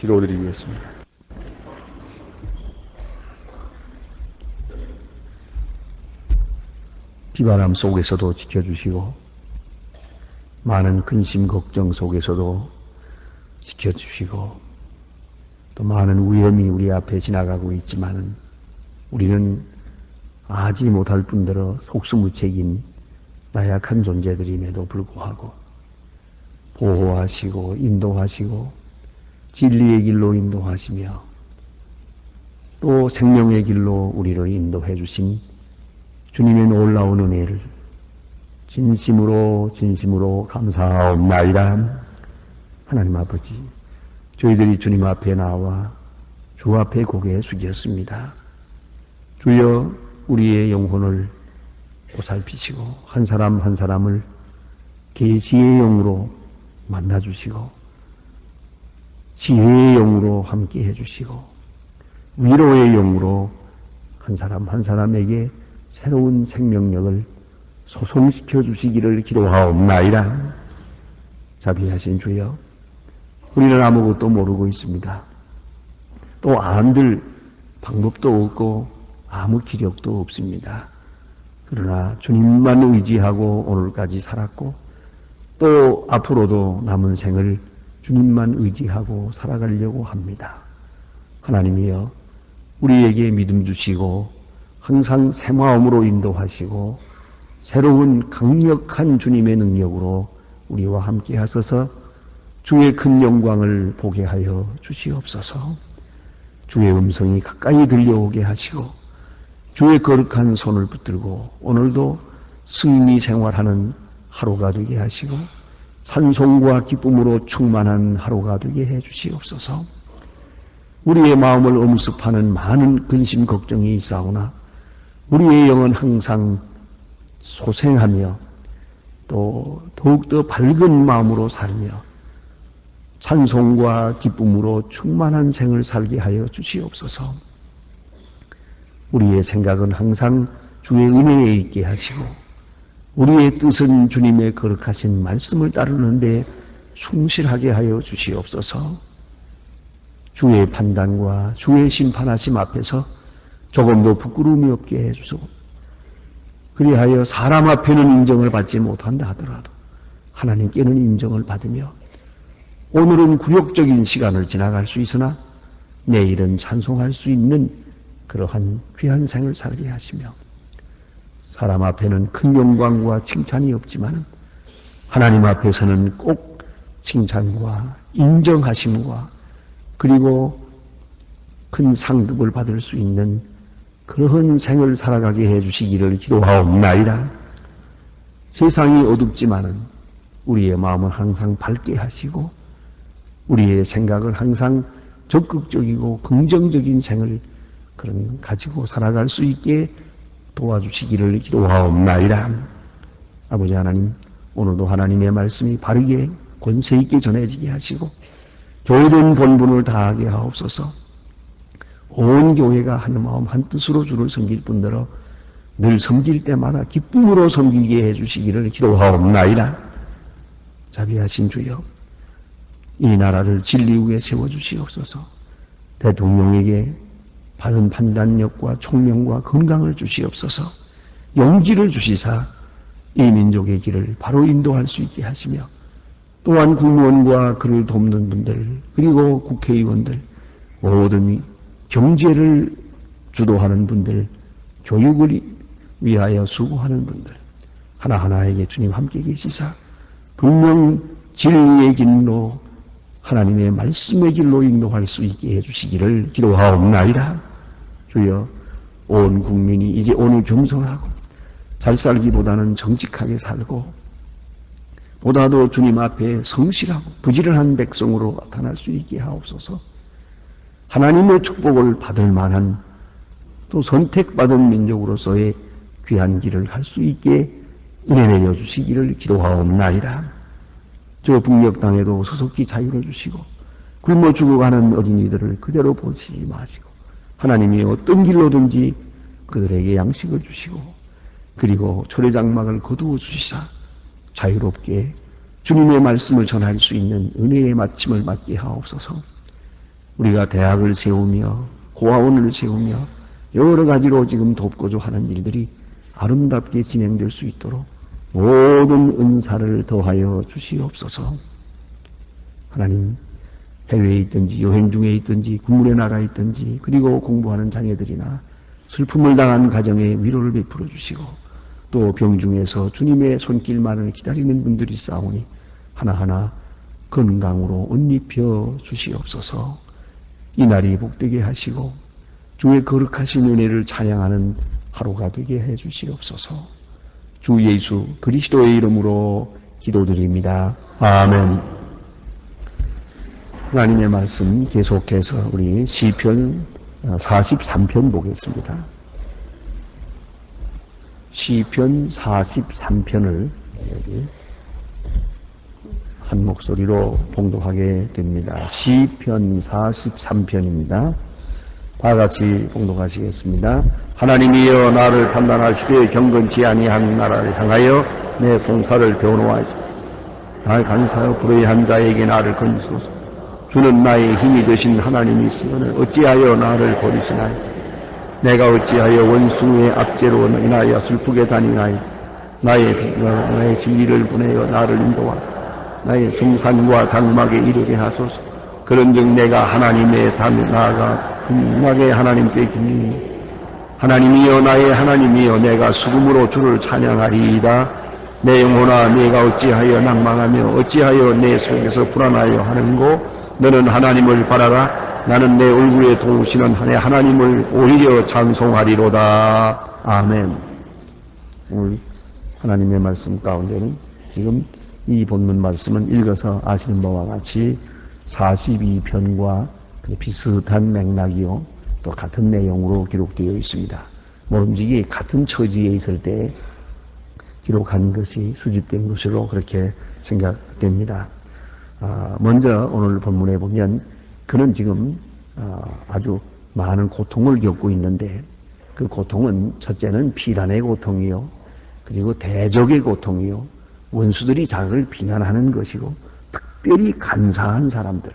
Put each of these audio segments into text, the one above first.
기도드리겠습니다. 비바람 속에서도 지켜주시고 많은 근심 걱정 속에서도 지켜주시고 또 많은 위험이 우리 앞에 지나가고 있지만 우리는 아지 못할 뿐더러 속수무책인 나약한 존재들임에도 불구하고 보호하시고 인도하시고 진리의 길로 인도하시며 또 생명의 길로 우리를 인도해 주신 주님의 놀라운 은혜를 진심으로 감사하옵나이다. 하나님 아버지, 저희들이 주님 앞에 나와 주 앞에 고개 숙였습니다. 주여 우리의 영혼을 보살피시고 한 사람 한 사람을 계시의 영으로 만나주시고 지혜의 영으로 함께 해주시고 위로의 영으로 한 사람 한 사람에게 새로운 생명력을 소송시켜 주시기를 기도하옵나이다. 자비하신 주여, 우리는 아무것도 모르고 있습니다. 또 안들 방법도 없고 아무 기력도 없습니다. 그러나 주님만 의지하고 오늘까지 살았고 또 앞으로도 남은 생을 주님만 의지하고 살아가려고 합니다. 하나님이여, 우리에게 믿음 주시고 항상 새 마음으로 인도하시고 새로운 강력한 주님의 능력으로 우리와 함께 하셔서 주의 큰 영광을 보게 하여 주시옵소서. 주의 음성이 가까이 들려오게 하시고 주의 거룩한 손을 붙들고 오늘도 승리 생활하는 하루가 되게 하시고 찬송과 기쁨으로 충만한 하루가 되게 해 주시옵소서. 우리의 마음을 엄습하는 많은 근심 걱정이 있사오나 우리의 영은 항상 소생하며 또 더욱더 밝은 마음으로 살며 찬송과 기쁨으로 충만한 생을 살게 하여 주시옵소서. 우리의 생각은 항상 주의 은혜에 있게 하시고 우리의 뜻은 주님의 거룩하신 말씀을 따르는 데 충실하게 하여 주시옵소서. 주의 판단과 주의 심판하심 앞에서 조금도 부끄러움이 없게 해주시고 그리하여 사람 앞에는 인정을 받지 못한다 하더라도 하나님께는 인정을 받으며 오늘은 굴욕적인 시간을 지나갈 수 있으나 내일은 찬송할 수 있는 그러한 귀한 생을 살게 하시며 사람 앞에는 큰 영광과 칭찬이 없지만 하나님 앞에서는 꼭 칭찬과 인정하심과 그리고 큰 상급을 받을 수 있는 그러한 생을 살아가게 해주시기를 기도하옵나이다. 세상이 어둡지만은 우리의 마음은 항상 밝게 하시고 우리의 생각을 항상 적극적이고 긍정적인 생을 그런 가지고 살아갈 수 있게 도와주시기를 기도하옵나이다. 아버지 하나님, 오늘도 하나님의 말씀이 바르게 권세 있게 전해지게 하시고 교회된 본분을 다하게 하옵소서. 온 교회가 한 마음 한 뜻으로 주를 섬길 뿐더러 늘 섬길 때마다 기쁨으로 섬기게 해주시기를 기도하옵나이다. 자비하신 주여, 이 나라를 진리 위에 세워주시옵소서. 대통령에게 바른 판단력과 총명과 건강을 주시옵소서. 용기를 주시사 이 민족의 길을 바로 인도할 수 있게 하시며 또한 국무원과 그를 돕는 분들 그리고 국회의원들 모든 경제를 주도하는 분들 교육을 위하여 수고하는 분들 하나하나에게 주님 함께 계시사 분명 진리의 길로 하나님의 말씀의 길로 인도할 수 있게 해주시기를 기도하옵나이다. 주여, 온 국민이 이제 오늘 겸손하고 잘 살기보다는 정직하게 살고 보다도 주님 앞에 성실하고 부지런한 백성으로 나타날 수 있게 하옵소서. 하나님의 축복을 받을 만한 또 선택받은 민족으로서의 귀한 길을 할 수 있게 은혜 내려 주시기를 기도하옵나이다. 저 북녘 땅에도 소속히 자유를 주시고 굶어 죽어가는 어린이들을 그대로 보시지 마시고 하나님이 어떤 길로든지 그들에게 양식을 주시고 그리고 초래장막을 거두어 주시사 자유롭게 주님의 말씀을 전할 수 있는 은혜의 마침을 맞게 하옵소서. 우리가 대학을 세우며 고아원을 세우며 여러 가지로 지금 돕고자 하는 일들이 아름답게 진행될 수 있도록 모든 은사를 더하여 주시옵소서. 하나님, 해외에 있든지 여행 중에 있든지 국물에 나가 있든지 그리고 공부하는 자녀들이나 슬픔을 당한 가정에 위로를 베풀어 주시고 또 병중에서 주님의 손길만을 기다리는 분들이 싸우니 하나하나 건강으로 옷 입혀 주시옵소서. 이 날이 복되게 하시고 주의 거룩하신 은혜를 찬양하는 하루가 되게 해 주시옵소서. 주 예수 그리스도의 이름으로 기도드립니다. 아멘. 하나님의 말씀 계속해서 우리 시편 43편 보겠습니다. 시편 43편을 여기 한 목소리로 봉독하게 됩니다. 시편 43편입니다. 다 같이 봉독하시겠습니다. 하나님이여 나를 판단하시되 경건치 아니한 나라를 향하여 내 송사를 변호하시고 나를 간사하여 불의한 자에게 나를 건지소서. 주는 나의 힘이 되신 하나님이시오늘 어찌하여 나를 버리시나요? 내가 어찌하여 원수의 압제로 인하여 슬프게 다니나요? 나의 진리를 보내어 나를 인도하소서. 나의 성산과 장막에 이르게 하소서. 그런즉 내가 하나님의 담에 나아가 극락의 하나님께 기리니 하나님이여 나의 하나님이여 내가 수금으로 주를 찬양하리이다. 내 영혼아 내가 어찌하여 낭망하며 어찌하여 내 속에서 불안하여 하는고 너는 하나님을 바라라. 나는 내 얼굴에 도우시는 내 하나님을 오히려 찬송하리로다. 아멘. 오늘 하나님의 말씀 가운데는 지금 이 본문 말씀은 읽어서 아시는 바와 같이 42편과 비슷한 맥락이요 또 같은 내용으로 기록되어 있습니다. 모름지기 같은 처지에 있을 때 기록한 것이 수집된 것으로 그렇게 생각됩니다. 먼저 오늘 본문에 보면 그는 지금 아주 많은 고통을 겪고 있는데 그 고통은 첫째는 비난의 고통이요 그리고 대적의 고통이요 원수들이 자기를 비난하는 것이고 특별히 간사한 사람들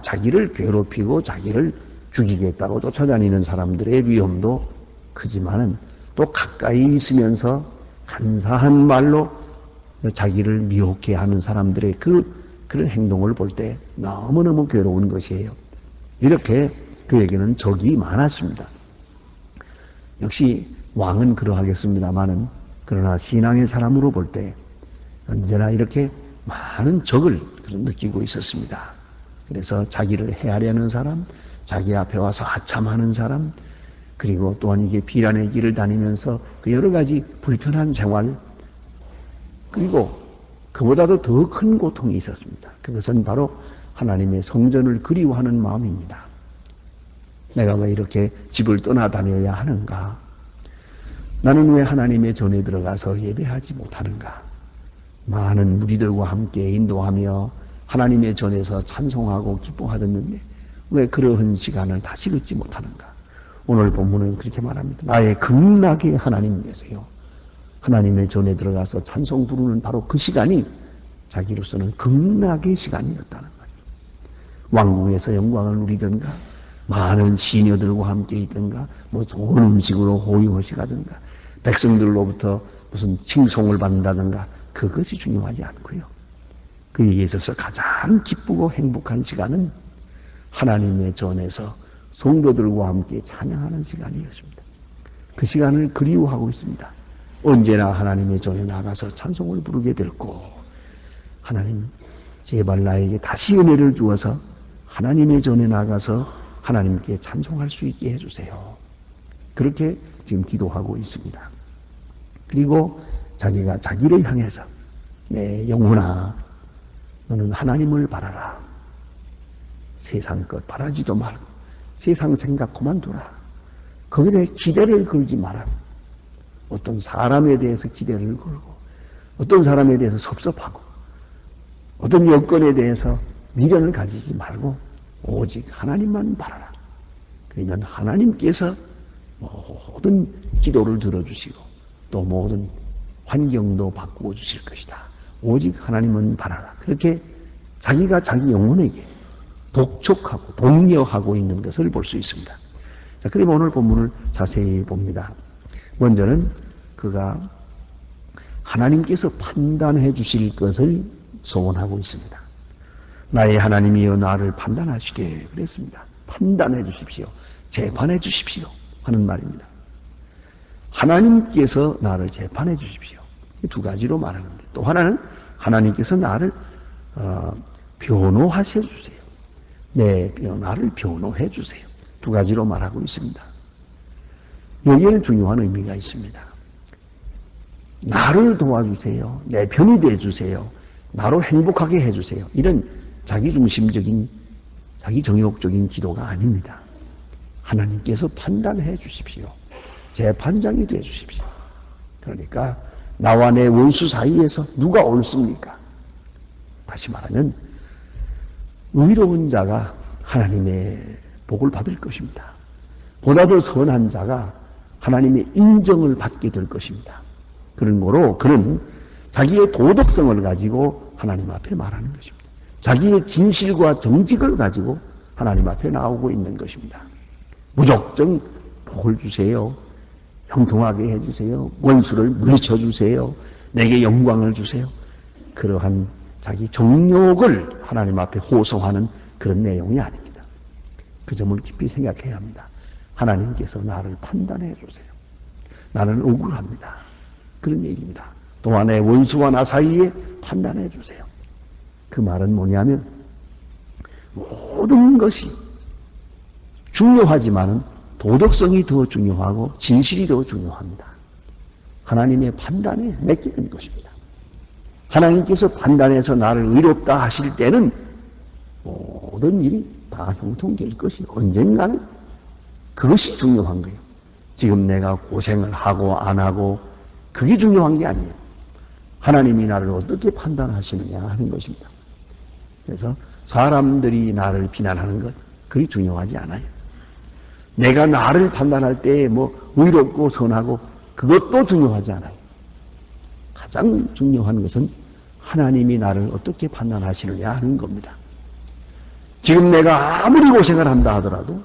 자기를 괴롭히고 자기를 죽이겠다고 쫓아다니는 사람들의 위험도 크지만은 또 가까이 있으면서 간사한 말로 자기를 미혹해 하는 사람들의 그런 행동을 볼 때 너무너무 괴로운 것이에요. 이렇게 그에게는 적이 많았습니다. 역시 왕은 그러하겠습니다마는 그러나 신앙의 사람으로 볼 때 언제나 이렇게 많은 적을 느끼고 있었습니다. 그래서 자기를 해하려는 사람, 자기 앞에 와서 하참하는 사람, 그리고 또한 이게 비난의 길을 다니면서 그 여러 가지 불편한 생활, 그리고 그보다도 더 큰 고통이 있었습니다. 그것은 바로 하나님의 성전을 그리워하는 마음입니다. 내가 왜 이렇게 집을 떠나다녀야 하는가? 나는 왜 하나님의 전에 들어가서 예배하지 못하는가? 많은 무리들과 함께 인도하며 하나님의 전에서 찬송하고 기뻐하였는데 왜 그러한 시간을 다시 갖지 못하는가? 오늘 본문은 그렇게 말합니다. 나의 극락의 하나님이세요. 하나님의 전에 들어가서 찬송 부르는 바로 그 시간이 자기로서는 극락의 시간이었다는 거예요. 왕궁에서 영광을 누리든가 많은 시녀들과 함께 있든가 뭐 좋은 음식으로 호의호식 하든가 백성들로부터 무슨 칭송을 받는다든가 그것이 중요하지 않고요. 그에게 있어서 가장 기쁘고 행복한 시간은 하나님의 전에서 성도들과 함께 찬양하는 시간이었습니다. 그 시간을 그리워하고 있습니다. 언제나 하나님의 전에 나가서 찬송을 부르게 될 거. 하나님 제발 나에게 다시 은혜를 주어서 하나님의 전에 나가서 하나님께 찬송할 수 있게 해주세요. 그렇게 지금 기도하고 있습니다. 그리고 자기가 자기를 향해서 내 영혼아 너는 하나님을 바라라. 세상 것 바라지도 말고 세상 생각 그만두라. 거기에 대해 기대를 걸지 마라. 어떤 사람에 대해서 기대를 걸고 어떤 사람에 대해서 섭섭하고 어떤 여건에 대해서 미련을 가지지 말고 오직 하나님만 바라라. 그러면 하나님께서 모든 기도를 들어주시고 또 모든 환경도 바꾸어 주실 것이다. 오직 하나님은 바라라. 그렇게 자기가 자기 영혼에게 독촉하고 독려하고 있는 것을 볼 수 있습니다. 자, 그럼 오늘 본문을 자세히 봅니다. 먼저는 그가 하나님께서 판단해 주실 것을 소원하고 있습니다. 나의 하나님이여 나를 판단하시게 그랬습니다. 판단해 주십시오. 재판해 주십시오. 하는 말입니다. 하나님께서 나를 재판해 주십시오. 두 가지로 말하는 겁니다. 또 하나는 하나님께서 나를 변호하셔 주세요. 나를 변호해 주세요. 두 가지로 말하고 있습니다. 여기에는 중요한 의미가 있습니다. 나를 도와주세요. 내 편이 되어주세요. 나로 행복하게 해주세요. 이런 자기중심적인, 자기정욕적인 기도가 아닙니다. 하나님께서 판단해 주십시오. 재판장이 되어 주십시오. 그러니까 나와 내 원수 사이에서 누가 옳습니까? 다시 말하면 의로운 자가 하나님의 복을 받을 것입니다. 보다 더 선한 자가 하나님의 인정을 받게 될 것입니다. 그런 거로 그는 자기의 도덕성을 가지고 하나님 앞에 말하는 것입니다. 자기의 진실과 정직을 가지고 하나님 앞에 나오고 있는 것입니다. 무조건 복을 주세요. 형통하게 해주세요. 원수를 물리쳐 주세요. 내게 영광을 주세요. 그러한 자기 정욕을 하나님 앞에 호소하는 그런 내용이 아닙니다. 그 점을 깊이 생각해야 합니다. 하나님께서 나를 판단해 주세요. 나는 억울합니다. 그런 얘기입니다. 또한 내 원수와 나 사이에 판단해 주세요. 그 말은 뭐냐면 모든 것이 중요하지만은 도덕성이 더 중요하고 진실이 더 중요합니다. 하나님의 판단에 맡기는 것입니다. 하나님께서 판단해서 나를 의롭다 하실 때는 모든 일이 다 형통될 것이 언젠가는 그것이 중요한 거예요. 지금 내가 고생을 하고 안 하고 그게 중요한 게 아니에요. 하나님이 나를 어떻게 판단하시느냐 하는 것입니다. 그래서 사람들이 나를 비난하는 것 그리 중요하지 않아요. 내가 나를 판단할 때 의롭고 선하고 그것도 중요하지 않아요. 가장 중요한 것은 하나님이 나를 어떻게 판단하시느냐 하는 겁니다. 지금 내가 아무리 고생을 한다 하더라도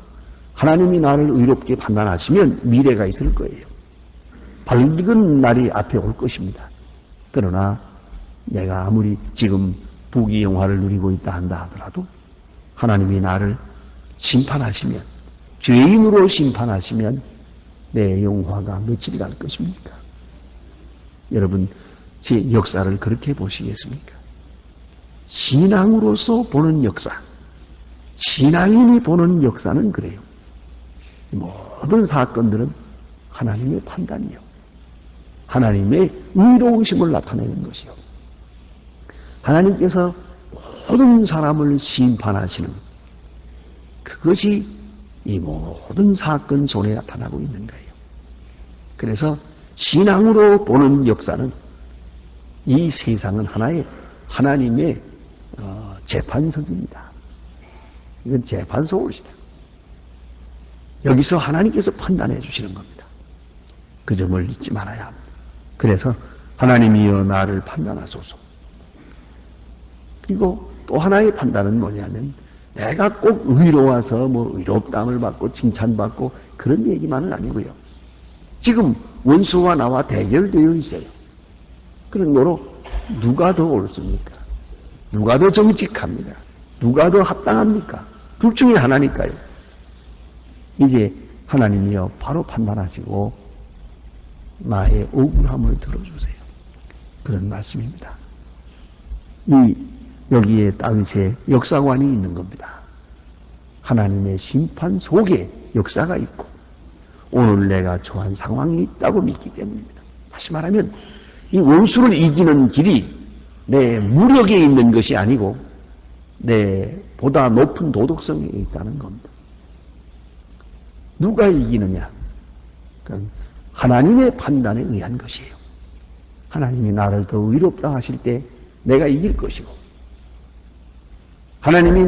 하나님이 나를 의롭게 판단하시면 미래가 있을 거예요. 밝은 날이 앞에 올 것입니다. 그러나 내가 아무리 지금 부귀영화를 누리고 있다 한다 하더라도 하나님이 나를 심판하시면, 죄인으로 심판하시면 내 영화가 며칠 갈 것입니까? 여러분, 제 역사를 그렇게 보시겠습니까? 신앙으로서 보는 역사, 신앙인이 보는 역사는 그래요. 모든 사건들은 하나님의 판단이요, 하나님의 의로우심을 나타내는 것이요, 하나님께서 모든 사람을 심판하시는 그것이 이 모든 사건 속에 나타나고 있는 거예요. 그래서 신앙으로 보는 역사는 이 세상은 하나의 하나님의 재판석입니다. 이건 재판소홀이다. 여기서 하나님께서 판단해 주시는 겁니다. 그 점을 잊지 말아야 합니다. 그래서 하나님이여 나를 판단하소서. 그리고 또 하나의 판단은 뭐냐면 내가 꼭 의로워서 의롭다함을 받고 칭찬받고 그런 얘기만은 아니고요. 지금 원수와 나와 대결되어 있어요. 그런 거로 누가 더 옳습니까? 누가 더 정직합니까? 누가 더 합당합니까? 둘 중에 하나니까요. 이제 하나님이여 바로 판단하시고 나의 억울함을 들어주세요. 그런 말씀입니다. 여기에 다윗의 역사관이 있는 겁니다. 하나님의 심판 속에 역사가 있고 오늘 내가 처한 상황이 있다고 믿기 때문입니다. 다시 말하면 이 원수를 이기는 길이 내 무력에 있는 것이 아니고 내 보다 높은 도덕성에 있다는 겁니다. 누가 이기느냐? 그러니까 하나님의 판단에 의한 것이에요. 하나님이 나를 더 의롭다 하실 때 내가 이길 것이고, 하나님이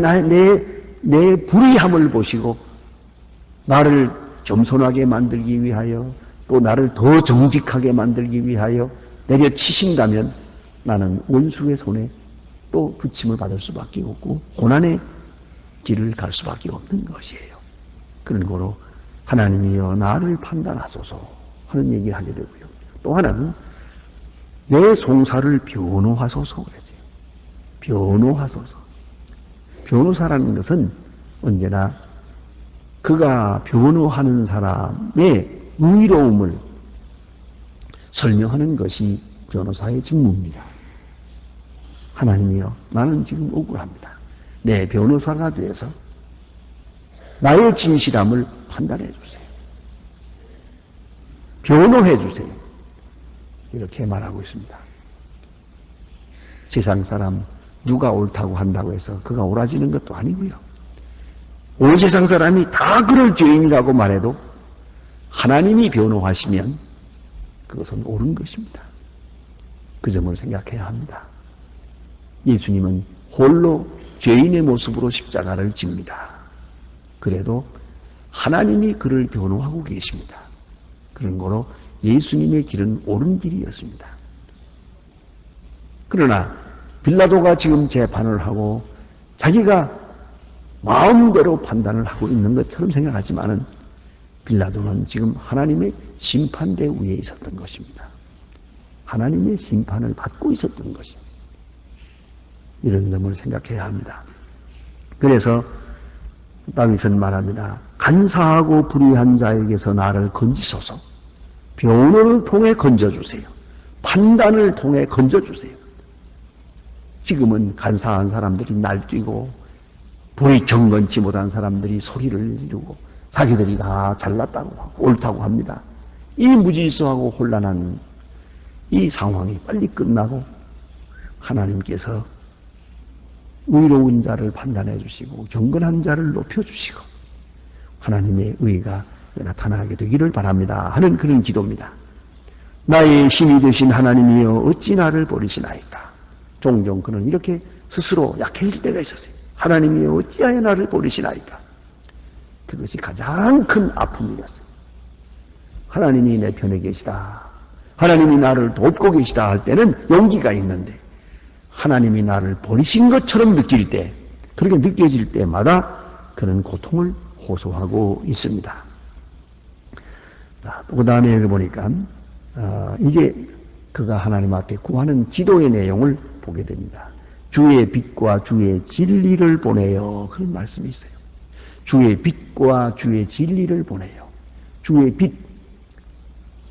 내 불의함을 보시고 나를 겸손하게 만들기 위하여 또 나를 더 정직하게 만들기 위하여 내려 치신다면 나는 원수의 손에 또 부침을 받을 수밖에 없고 고난에 길을 갈 수밖에 없는 것이에요. 그런 거로 하나님이여 나를 판단하소서 하는 얘기를 하게 되고요. 또 하나는 내 송사를 변호하소서 그러죠. 변호하소서. 변호사라는 것은 언제나 그가 변호하는 사람의 의로움을 설명하는 것이 변호사의 직무입니다. 하나님이여 나는 지금 억울합니다. 내 변호사가 되어서 나의 진실함을 판단해 주세요. 변호해 주세요. 이렇게 말하고 있습니다. 세상 사람 누가 옳다고 한다고 해서 그가 옳아지는 것도 아니고요. 온 세상 사람이 다 그를 죄인이라고 말해도 하나님이 변호하시면 그것은 옳은 것입니다. 그 점을 생각해야 합니다. 예수님은 홀로 죄인의 모습으로 십자가를 집니다. 그래도 하나님이 그를 변호하고 계십니다. 그런 거로 예수님의 길은 옳은 길이었습니다. 그러나 빌라도가 지금 재판을 하고 자기가 마음대로 판단을 하고 있는 것처럼 생각하지만은 빌라도는 지금 하나님의 심판대 위에 있었던 것입니다. 하나님의 심판을 받고 있었던 것입니다. 이런 점을 생각해야 합니다. 그래서 다윗은 말합니다. 간사하고 불의한 자에게서 나를 건지소서. 변호를 통해 건져주세요. 판단을 통해 건져주세요. 지금은 간사한 사람들이 날뛰고 불의 경건치 못한 사람들이 소리를 지르고 자기들이 다 잘났다고 하고 옳다고 합니다. 이 무질서하고 혼란한 이 상황이 빨리 끝나고 하나님께서 의로운 자를 판단해 주시고 경건한 자를 높여주시고 하나님의 의가 나타나게 되기를 바랍니다 하는 그런 기도입니다. 나의 힘이 되신 하나님이여 어찌 나를 버리시나이까. 종종 그는 이렇게 스스로 약해질 때가 있었어요. 하나님이여 어찌하여 나를 버리시나이까. 그것이 가장 큰 아픔이었어요. 하나님이 내 편에 계시다. 하나님이 나를 돕고 계시다 할 때는 용기가 있는데 하나님이 나를 버리신 것처럼 느낄 때, 그렇게 느껴질 때마다 그는 고통을 호소하고 있습니다. 그 다음에 여기 보니까 이제 그가 하나님 앞에 구하는 기도의 내용을 보게 됩니다. 주의 빛과 주의 진리를 보내요. 그런 말씀이 있어요. 주의 빛과 주의 진리를 보내요. 주의 빛.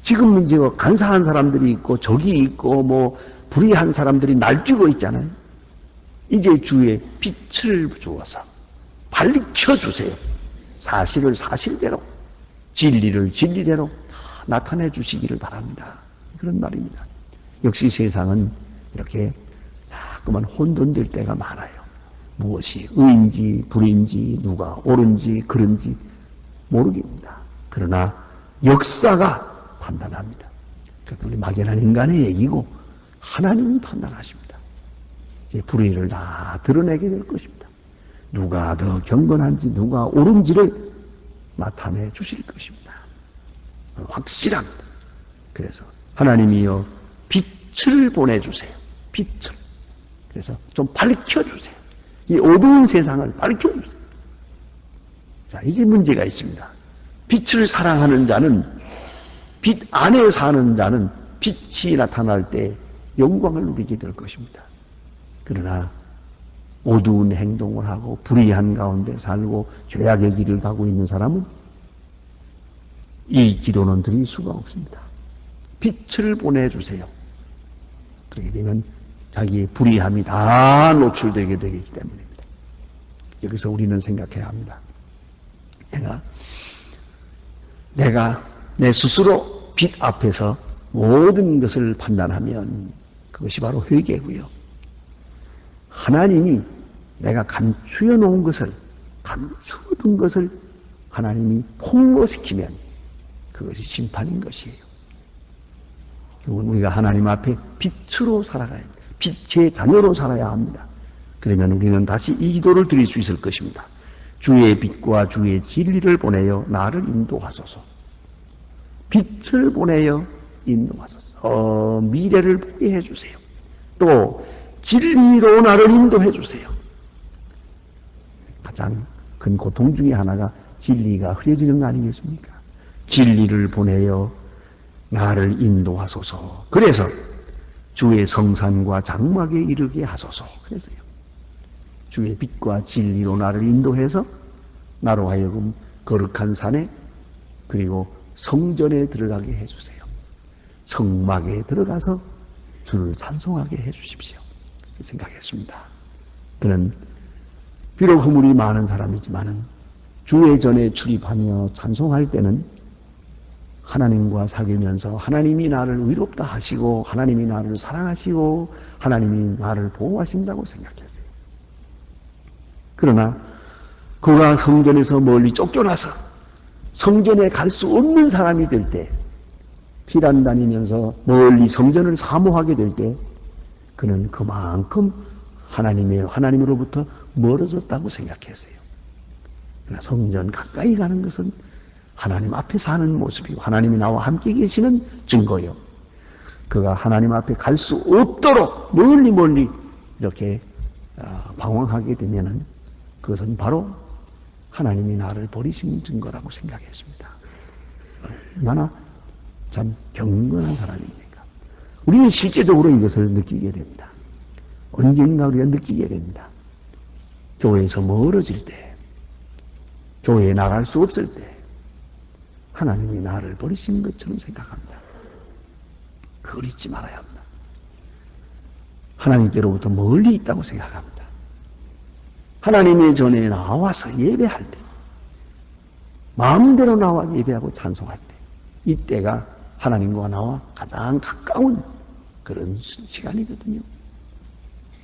지금 이제 간사한 사람들이 있고 적이 있고 뭐 불의한 사람들이 날뛰고 있잖아요. 이제 주의 빛을 주어서 밝혀주세요. 사실을 사실대로, 진리를 진리대로 나타내 주시기를 바랍니다. 그런 말입니다. 역시 세상은 이렇게 자꾸만 혼돈될 때가 많아요. 무엇이 의인지 불인지 누가 옳은지 그른지 모르겠습니다. 그러나 역사가 판단합니다. 그것도 우리 막연한 인간의 얘기고 하나님이 판단하십니다. 이제 불의를 다 드러내게 될 것입니다. 누가 더 경건한지 누가 옳은지를 나타내 주실 것입니다. 확실합니다. 그래서 하나님이여 빛을 보내주세요. 빛을. 그래서 좀 밝혀주세요. 이 어두운 세상을 밝혀주세요. 자, 이게 문제가 있습니다. 빛을 사랑하는 자는, 빛 안에 사는 자는 빛이 나타날 때 영광을 누리게 될 것입니다. 그러나 어두운 행동을 하고 불의한 가운데 살고 죄악의 길을 가고 있는 사람은 이 기도는 드릴 수가 없습니다. 빛을 보내주세요. 그렇게 되면 자기의 불의함이 다 노출되게 되기 때문입니다. 여기서 우리는 생각해야 합니다. 내가 내 스스로 빛 앞에서 모든 것을 판단하면 그것이 바로 회개고요. 하나님이 내가 감추어 놓은 것을, 감추어둔 것을 하나님이 폭로시키면 그것이 심판인 것이에요. 결국은 우리가 하나님 앞에 빛으로 살아가야 합니다. 빛의 자녀로 살아야 합니다. 그러면 우리는 다시 이 기도를 드릴 수 있을 것입니다. 주의 빛과 주의 진리를 보내어 나를 인도하소서. 빛을 보내어 인도하소서. 미래를 보게 해주세요. 또 진리로 나를 인도해 주세요. 가장 큰 고통 중에 하나가 진리가 흐려지는 거 아니겠습니까? 진리를 보내어 나를 인도하소서. 그래서 주의 성산과 장막에 이르게 하소서. 그래서요. 주의 빛과 진리로 나를 인도해서 나로 하여금 거룩한 산에 그리고 성전에 들어가게 해주세요. 성막에 들어가서 주를 찬송하게 해주십시오. 생각했습니다. 그는 비록 허물이 많은 사람이지만은 주의 전에 출입하며 찬송할 때는 하나님과 사귀면서 하나님이 나를 위롭다 하시고 하나님이 나를 사랑하시고 하나님이 나를 보호하신다고 생각했어요. 그러나 그가 성전에서 멀리 쫓겨나서 성전에 갈 수 없는 사람이 될 때, 피란 다니면서 멀리 성전을 사모하게 될 때 그는 그만큼 하나님으로부터 멀어졌다고 생각했어요. 그러나 성전 가까이 가는 것은 하나님 앞에 사는 모습이고 하나님이 나와 함께 계시는 증거요. 그가 하나님 앞에 갈 수 없도록 멀리 이렇게 방황하게 되면은 그것은 바로 하나님이 나를 버리신 증거라고 생각했습니다. 얼마나 참 경건한 사람입니까? 우리는 실제적으로 이것을 느끼게 됩니다. 언젠가 우리가 느끼게 됩니다. 교회에서 멀어질 때, 교회에 나갈 수 없을 때 하나님이 나를 버리신 것처럼 생각합니다. 그걸 잊지 말아야 합니다. 하나님께로부터 멀리 있다고 생각합니다. 하나님의 전에 나와서 예배할 때, 마음대로 나와 예배하고 찬송할 때, 이때가 하나님과 나와 가장 가까운 그런 시간이거든요.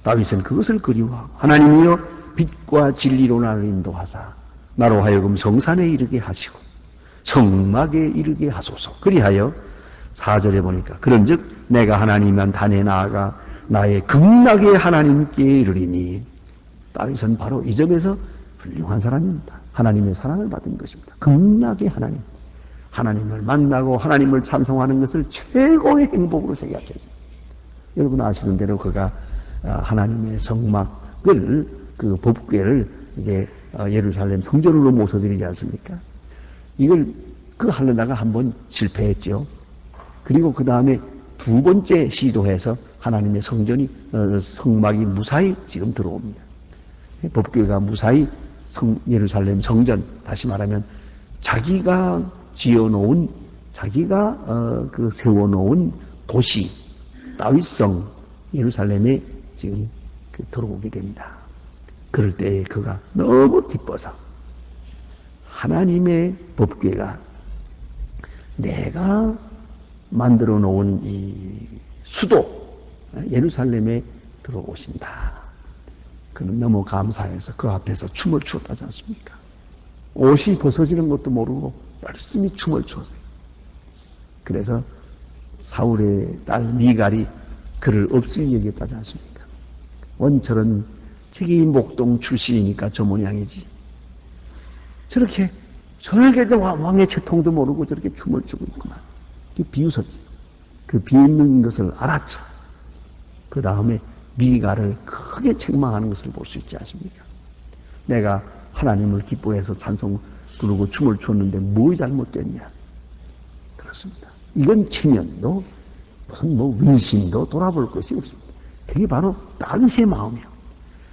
다윗은 그것을 그리워하고 하나님이여 빛과 진리로 나를 인도하사 나로 하여금 성산에 이르게 하시고 성막에 이르게 하소서. 그리하여 4절에 보니까 그런즉 내가 하나님만 단에 나아가 나의 극락의 하나님께 이르리니. 다윗은 바로 이 점에서 훌륭한 사람입니다. 하나님의 사랑을 받은 것입니다. 극락의 하나님, 하나님을 만나고 하나님을 찬송하는 것을 최고의 행복으로 생각했어요. 여러분 아시는 대로 그가 하나님의 성막을, 그 법궤를 이제 예루살렘 성전으로 모셔드리지 않습니까? 이걸 하려다가 한번 실패했죠. 그리고 그 다음에 두 번째 시도해서 하나님의 성막이 무사히 지금 들어옵니다. 법궤가 무사히 예루살렘 성전, 다시 말하면 자기가 지어놓은, 자기가 세워놓은 도시, 다윗성 예루살렘에 지금 들어오게 됩니다. 그럴 때 그가 너무 기뻐서 하나님의 법궤가 내가 만들어 놓은 이 수도 예루살렘에 들어오신다. 그는 너무 감사해서 그 앞에서 춤을 추었다지 않습니까? 옷이 벗어지는 것도 모르고 열심히 춤을 추었어요. 그래서 사울의 딸 미갈이 그를 없이 여겼다지 않습니까? 원철은 저기 목동 출신이니까 저 모양이지. 저렇게 왕의 채통도 모르고 저렇게 춤을 추고 있구만. 비웃었지. 그 비웃는 것을 알았죠. 그 다음에 미갈을 크게 책망하는 것을 볼 수 있지 않습니까? 내가 하나님을 기뻐해서 찬송 부르고 춤을 추었는데 뭐 잘못됐냐? 그렇습니다. 이건 체면도 무슨 위신도 돌아볼 것이 없습니다. 그게 바로 다윗의 마음이에요.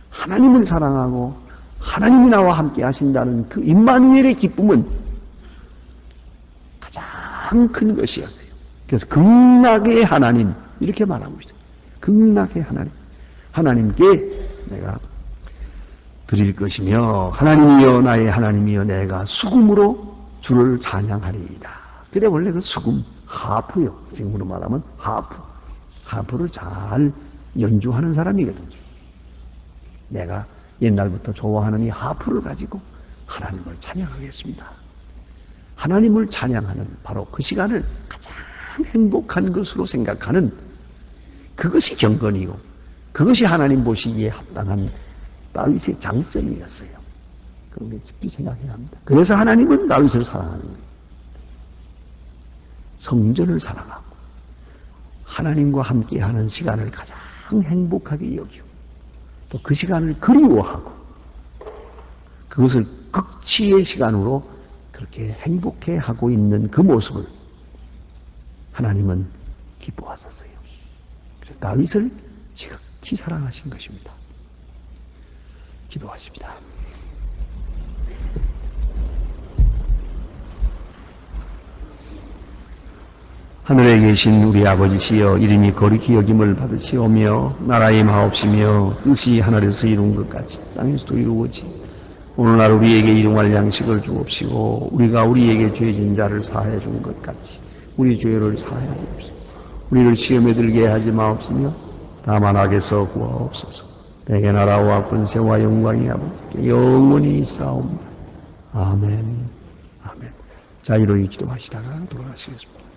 하나님을 사랑하고 하나님이 나와 함께 하신다는 그 임마누엘의 기쁨은 가장 큰 것이었어요. 그래서 극락의 하나님 이렇게 말하고 있어요. 극락의 하나님. 하나님께 내가 드릴 것이며 하나님이여 나의 하나님이여 내가 수금으로 주를 찬양하리이다. 그래 원래 그 수금 하프요. 지금으로 말하면 하프를 잘 연주하는 사람이거든요. 내가 옛날부터 좋아하는 이 하프를 가지고 하나님을 찬양하겠습니다. 하나님을 찬양하는 바로 그 시간을 가장 행복한 것으로 생각하는 그것이 경건이고 그것이 하나님 보시기에 합당한 다윗의 장점이었어요. 그런 게 깊이 생각해야 합니다. 그래서 하나님은 다윗을 사랑하는 거예요. 성전을 사랑하고 하나님과 함께하는 시간을 가장 행복하게 여기고 또 그 시간을 그리워하고 그것을 극치의 시간으로 그렇게 행복해 하고 있는 그 모습을 하나님은 기뻐하셨어요. 그래서 다윗을 지극히 사랑하신 것입니다. 기도하십니다. 하늘에 계신 우리 아버지시여, 이름이 거룩히 여김을 받으시오며 나라의 마옵시며 뜻이 하늘에서 이룬 것 같이 땅에서도 이루어지. 오늘날 우리에게 일용할 양식을 주옵시고 우리가 우리에게 죄진 자를 사하여 준 것 같이 우리 죄를 사하여 주옵시고 우리를 시험에 들게 하지 마옵시며 다만 악에서 구하옵소서. 내게 나라와 권세와 영광이 아버지께 영원히 있사옵나다. 아멘. 아멘. 자, 이러히 기도하시다가 돌아가시겠습니다.